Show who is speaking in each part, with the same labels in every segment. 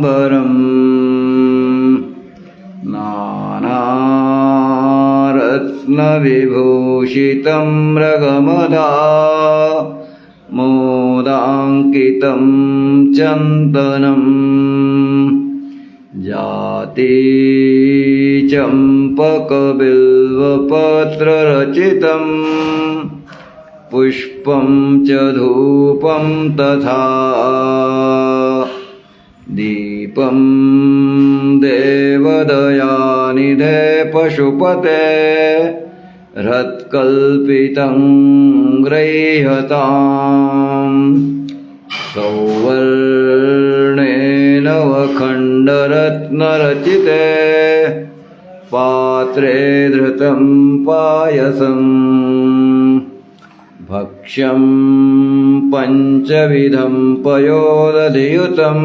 Speaker 1: पीताम्बरम् नानारत्नविभूषितं मृगमदा मोदाङ्कितं चन्दनं जाति चम्पकबिल्वपत्ररचितं पुष्पं च धूपं तथा दीपं देवदयानिधे पशुपते हृत्कल्पितं गृह्यताम् सौवर्णेन वखण्डरत्नरचिते पात्रे धृतं पायसम् भक्ष्यं पञ्चविधं पयोदधियुतं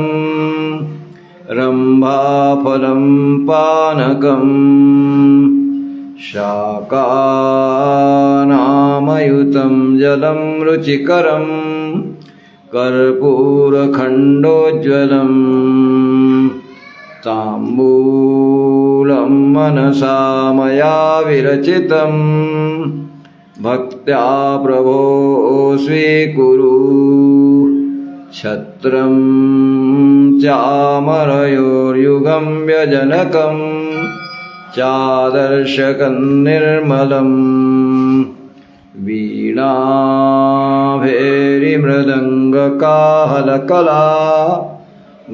Speaker 1: रम्भाफलं पानकम् शाकानामयुतं जलं रुचिकरं कर्पूरखण्डोज्ज्वलम् ताम्बूलं मनसा मया विरचितं भक्त्या प्रभो स्वीकुरु छत्रं चामरयोर्युगं व्यजनकं चादर्शकं निर्मलम् वीणाभेरिमृदङ्गकाहलकला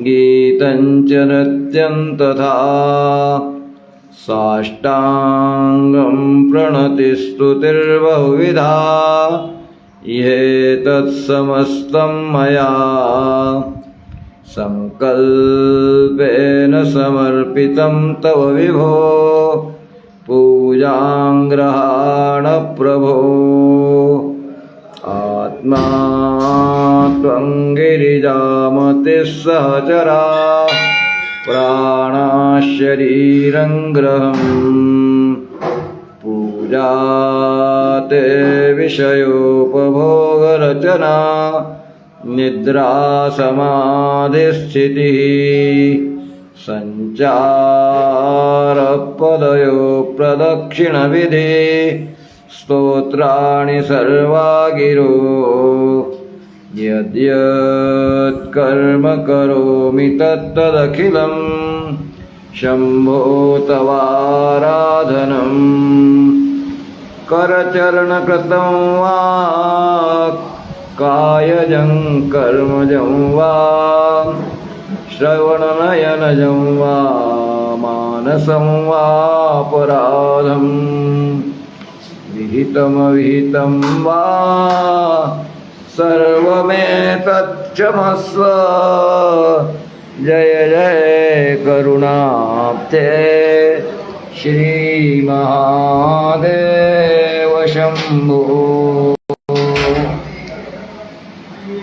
Speaker 1: गीतं च नृत्यं तथा साष्टाङ्गं प्रणतिस्तुतिर्बहुविधा एतत्समस्तं मया संकल्पेन समर्पितं तव विभो पूजां गृहाण प्रभो आत्मा त्वं गिरिजामतिः सहचरा प्राणाशरीरं गृहम् पूजा ते विषयोपभोगरचना निद्रा समाधिस्थितिः सञ्चारपदयो प्रदक्षिणविधि स्तोत्राणि सर्वा गिरो यद्यत् कर्म करोमि तत्तदखिलं शम्भो तवाराधनम् करचरणकृतं वा कायजं कर्मजं वा श्रवणनयनजं वा मानसं वापराधम् विहितमविहितं वा सर्वमेतत्क्षमस्व जय जय करुणाब्धे श्रीमहादेव शम्भो।